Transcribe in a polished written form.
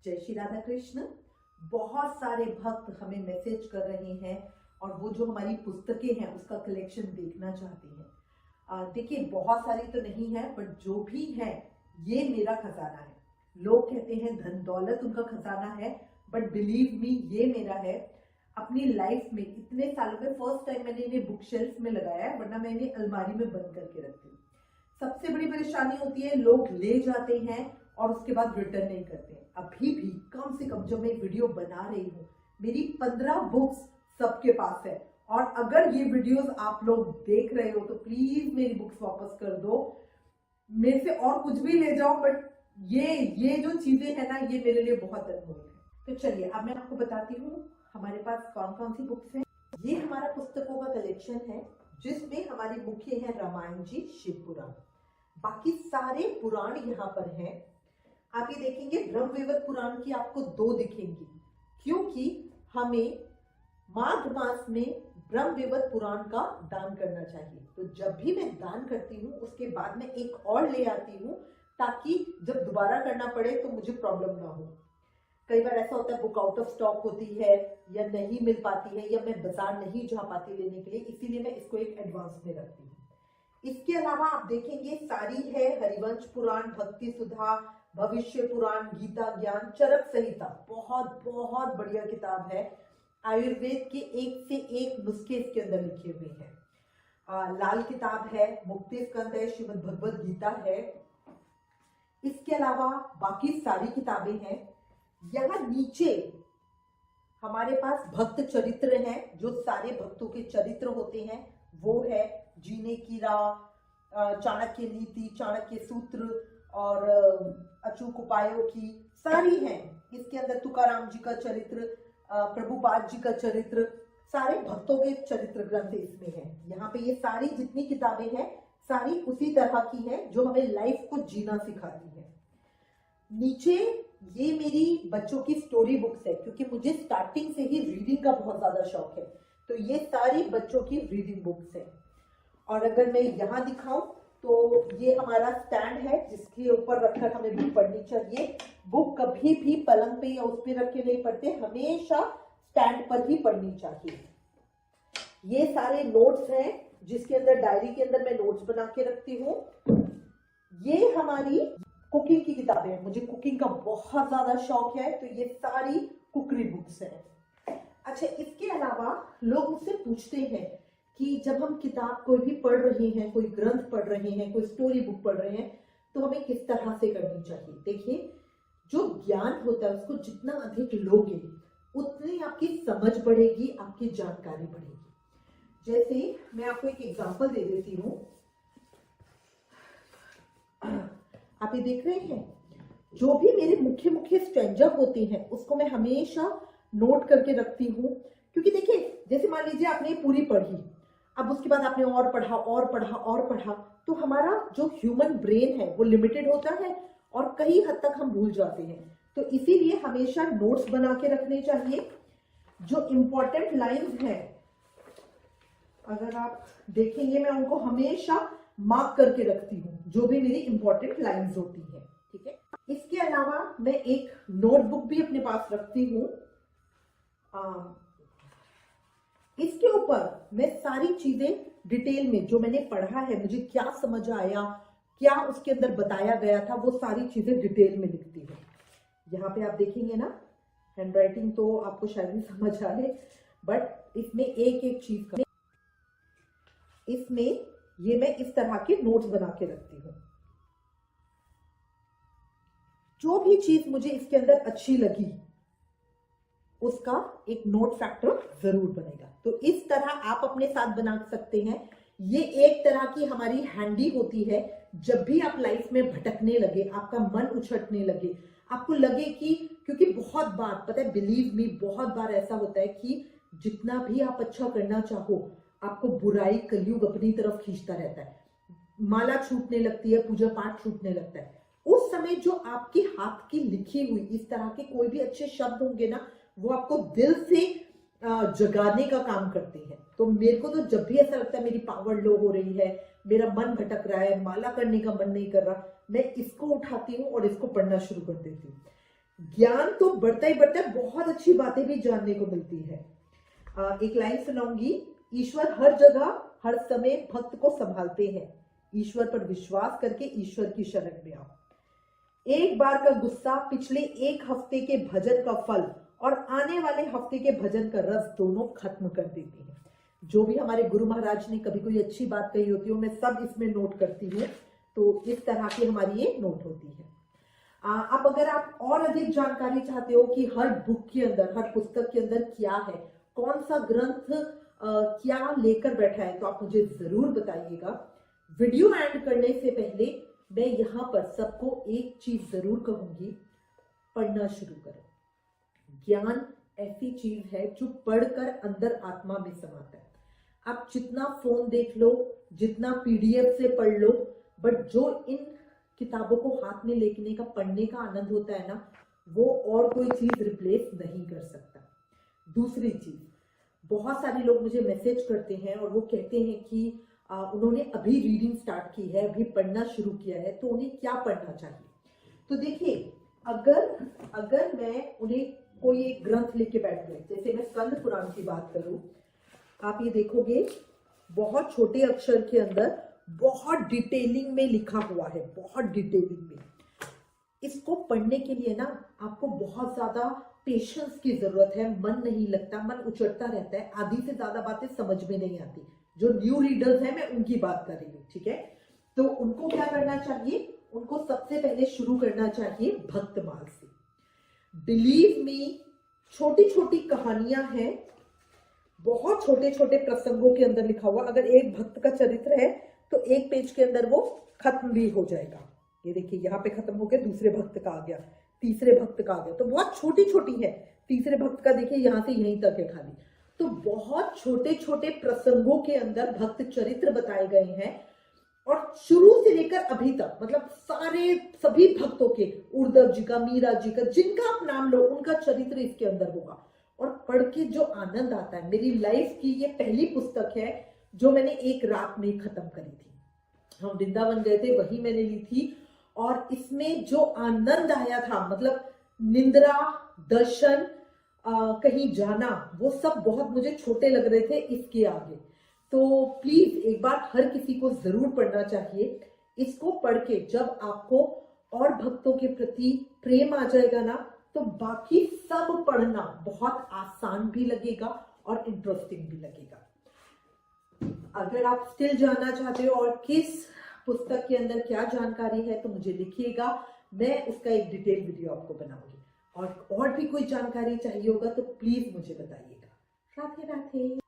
जय श्री राधा कृष्ण। बहुत सारे भक्त हमें मैसेज कर रहे हैं और वो जो हमारी पुस्तकें हैं उसका कलेक्शन देखना चाहते हैं। देखिए, बहुत सारी तो नहीं है, बट जो भी है ये मेरा खजाना है। लोग कहते हैं धन दौलत उनका खजाना है, बट बिलीव मी ये मेरा है। अपनी लाइफ में इतने सालों में फर्स्ट टाइम मैंने इन्हें बुक शेल्फ में लगाया है, वरना मैं इन्हें अलमारी में बंद करके रखती हूँ। सबसे बड़ी परेशानी होती है लोग ले जाते हैं और उसके बाद रिटर्न नहीं करते। अभी भी कम से कम जब मैं वीडियो बना रही हूँ, मेरी 15 बुक्स सबके पास है। और अगर ये वीडियोस आप लोग देख रहे हो तो प्लीज मेरी बुक्स वापस कर दो। मेरे से और कुछ भी ले जाओ, बट ये जो चीजें है ना, ये मेरे लिए बहुत अनमोल है। तो चलिए अब मैं आपको बताती हूँ हमारे पास कौन कौन सी बुक्स हैं। ये हमारा पुस्तकों का कलेक्शन है जिसमें हमारी मुख्य है रामायण जी, शिव पुराण। बाकी सारे पुराण यहाँ पर हैं। आप ये देखेंगे ब्रह्मवैवर्त पुराण की आपको 2 दिखेंगी, क्योंकि हमें माघ मास में ब्रह्मवैवर्त पुराण का दान करना चाहिए। तो जब भी मैं दान करती हूँ उसके बाद मैं एक और ले आती हूँ, ताकि जब दोबारा करना पड़े तो मुझे प्रॉब्लम ना हो। कई बार ऐसा होता है बुक आउट ऑफ स्टॉक होती है या नहीं मिल पाती है, या मैं बाजार नहीं जा पाती लेने के लिए, इसीलिए मैं इसको एक एडवांस में रखती हूँ। इसके अलावा आप देखेंगे सारी है हरिवंश पुराण, भक्ति सुधा, भविष्य पुराण, गीता ज्ञान, चरक संहिता। बहुत बहुत बढ़िया किताब है। आयुर्वेद के एक से एक नुस्खे इसके अंदर लिखे हुए हैं। लाल किताब है, मुक्ति स्कंद है, श्रीमद् भगवद गीता है। इसके अलावा बाकी सारी किताबें हैं। यहाँ नीचे हमारे पास भक्त चरित्र हैं, जो सारे भक्तों के चरित्र होते हैं। वो है जीने की राह, चाणक्य नीति, चाणक्य सूत्र और अचूक उपायों की सारी हैं। इसके अंदर तुकाराम जी का चरित्र, प्रभुपाद जी का चरित्र, सारे भक्तों के चरित्र ग्रंथ इसमें है। यहाँ पे ये सारी जितनी किताबें हैं सारी उसी तरह की हैं जो हमें लाइफ को जीना सिखाती है। नीचे ये मेरी बच्चों की स्टोरी बुक्स है, क्योंकि मुझे स्टार्टिंग से ही रीडिंग का बहुत ज्यादा शौक है। तो ये सारी बच्चों की रीडिंग बुक्स है। और अगर मैं यहाँ दिखाऊं तो ये हमारा स्टैंड है जिसके ऊपर रखकर हमें बुक पढ़नी चाहिए। बुक कभी भी पलंग पे या उस पे रख के नहीं पढ़ते, हमेशा स्टैंड पर ही पढ़नी चाहिए। ये सारे नोट्स हैं जिसके अंदर डायरी के अंदर मैं नोट्स बना के रखती हूँ। ये हमारी कुकिंग की किताबें हैं, मुझे कुकिंग का बहुत ज्यादा शौक है, तो ये सारी कुकरी बुक्स हैं। अच्छा, इसके अलावा लोग मुझसे पूछते हैं कि जब हम किताब कोई भी पढ़ रहे हैं, कोई ग्रंथ पढ़ रहे हैं, कोई स्टोरी बुक पढ़ रहे हैं, तो हमें किस तरह से करनी चाहिए। देखिए, जो ज्ञान होता है उसको जितना अधिक लोगे उतनी आपकी समझ बढ़ेगी, आपकी जानकारी बढ़ेगी। जैसे मैं आपको एक एग्जांपल दे देती हूँ। आप ये देख रहे हैं, जो भी मेरे मुख्य मुख्य स्ट्रेंजर होते हैं उसको मैं हमेशा नोट करके रखती हूँ। क्योंकि देखिए, जैसे मान लीजिए आपने पूरी पढ़ी, अब उसके बाद आपने और पढ़ा और पढ़ा और पढ़ा, तो हमारा जो ह्यूमन ब्रेन है वो लिमिटेड होता है और कई हद तक हम भूल जाते हैं। तो इसीलिए हमेशा नोट्स बना के रखने चाहिए। जो इंपॉर्टेंट लाइंस हैं, अगर आप देखेंगे मैं उनको हमेशा मार्क करके रखती हूँ, जो भी मेरी इंपॉर्टेंट लाइंस होती है। ठीक है, इसके अलावा मैं एक नोटबुक भी अपने पास रखती हूँ। इसके ऊपर मैं सारी चीजें डिटेल में, जो मैंने पढ़ा है, मुझे क्या समझ आया, क्या उसके अंदर बताया गया था, वो सारी चीजें डिटेल में लिखती हूँ। यहाँ पे आप देखेंगे ना, हैंडराइटिंग तो आपको शायद नहीं समझ आ रही, बट इसमें एक एक चीज का, इसमें ये मैं इस तरह के नोट्स बना के रखती हूँ। जो भी चीज मुझे इसके अंदर अच्छी लगी उसका एक नोट फैक्टर जरूर बनेगा। तो इस तरह आप अपने साथ बना सकते हैं। ये एक तरह की हमारी हैंडी होती है। जब भी आप लाइफ में भटकने लगे, आपका मन उछटने लगे, आपको लगे कि, क्योंकि बहुत बार पता है, बिलीव मी, बहुत बार ऐसा होता है कि जितना भी आप अच्छा करना चाहो, आपको बुराई कलयुग अपनी तरफ खींचता रहता है। माला छूटने लगती है, पूजा पाठ छूटने लगता है। उस समय जो आपके हाथ की लिखी हुई इस तरह के कोई भी अच्छे शब्द होंगे ना, वो आपको दिल से जगाने का काम करते हैं। तो मेरे को तो जब भी ऐसा लगता है मेरी पावर लो हो रही है, मेरा मन भटक रहा है, माला करने का मन नहीं कर रहा, मैं इसको उठाती हूँ और इसको पढ़ना शुरू कर देती हूँ। ज्ञान तो बढ़ता ही बढ़ता है, बहुत अच्छी बातें भी जानने को मिलती है। एक लाइन सुनाऊंगी, ईश्वर हर जगह हर समय भक्त को संभालते हैं, ईश्वर पर विश्वास करके ईश्वर की शरण में आओ। एक बार का गुस्सा पिछले एक हफ्ते के भजन का फल और आने वाले हफ्ते के भजन का रस दोनों खत्म कर देती है। जो भी हमारे गुरु महाराज ने कभी कोई अच्छी बात कही होती है मैं सब इसमें नोट करती हूँ, तो इस तरह की हमारी ये नोट होती है। अब अगर आप और अधिक जानकारी चाहते हो कि हर बुक के अंदर, हर पुस्तक के अंदर क्या है, कौन सा ग्रंथ क्या लेकर बैठा है, तो आप मुझे जरूर बताइएगा। वीडियो एंड करने से पहले मैं यहाँ पर सबको एक चीज जरूर कहूंगी, पढ़ना शुरू करो। ज्ञान ऐसी चीज है जो पढ़कर अंदर आत्मा में समाता है। आप जितना फोन देख लो, जितना पीडीएफ से पढ़ लो, बट जो इन किताबों को हाथ में लेने का, पढ़ने का आनंद होता है ना, वो और कोई चीज रिप्लेस नहीं कर सकता। दूसरी चीज, बहुत सारे लोग मुझे मैसेज करते हैं और वो कहते हैं कि उन्होंने अभी रीडिंग स्टार्ट की है, अभी पढ़ना शुरू किया है, तो उन्हें क्या पढ़ना चाहिए। तो देखिए, अगर मैं उन्हें कोई एक ग्रंथ लेके बैठ गए, जैसे मैं स्कंद पुराण की बात करूं, आप ये देखोगे बहुत छोटे अक्षर के अंदर बहुत डिटेलिंग में लिखा हुआ है, बहुत डिटेलिंग में। इसको पढ़ने के लिए ना आपको बहुत ज्यादा पेशेंस की जरूरत है, मन नहीं लगता, मन उचटता रहता है, आधी से ज्यादा बातें समझ में नहीं आती। जो न्यू रीडर्स हैं, मैं उनकी बात कर रही हूँ, ठीक है। तो उनको क्या करना चाहिए, उनको सबसे पहले शुरू करना चाहिए भक्तमाल से। बिलीव मी, छोटी छोटी कहानियां हैं, बहुत छोटे छोटे प्रसंगों के अंदर लिखा हुआ। अगर एक भक्त का चरित्र है तो एक पेज के अंदर वो खत्म भी हो जाएगा। ये देखिए, यहाँ पे खत्म हो गया, दूसरे भक्त का आ गया, तीसरे भक्त का आ गया, तो बहुत छोटी छोटी है। तीसरे भक्त का देखिए यहाँ से यहीं तक है खाली। तो बहुत छोटे छोटे प्रसंगों के अंदर भक्त चरित्र बताए गए हैं, और शुरू से लेकर अभी तक, मतलब सभी भक्तों के, उद्धव जी का, मीरा जी का, जिनका आप नाम लो, उनका चरित्र इसके अंदर होगा। और पढ़ के जो आनंद आता है, मेरी लाइफ की ये पहली पुस्तक है जो मैंने एक रात में खत्म करी थी। हम वृंदावन गए थे, वही मैंने ली थी, और इसमें जो आनंद आया था, मतलब निंद्रा, दर्शन, कहीं जाना, वो सब बहुत मुझे छोटे लग रहे थे इसके आगे। तो प्लीज एक बार हर किसी को जरूर पढ़ना चाहिए। इसको पढ़ के जब आपको और भक्तों के प्रति प्रेम आ जाएगा ना, तो बाकी सब पढ़ना बहुत आसान भी लगेगा और इंटरेस्टिंग भी लगेगा। अगर आप स्टिल जानना चाहते हो और किस पुस्तक के अंदर क्या जानकारी है, तो मुझे लिखिएगा, मैं उसका एक डिटेल वीडियो आपको बनाऊंगी। और भी कोई जानकारी चाहिए होगा तो प्लीज मुझे बताइएगा। राधे राधे।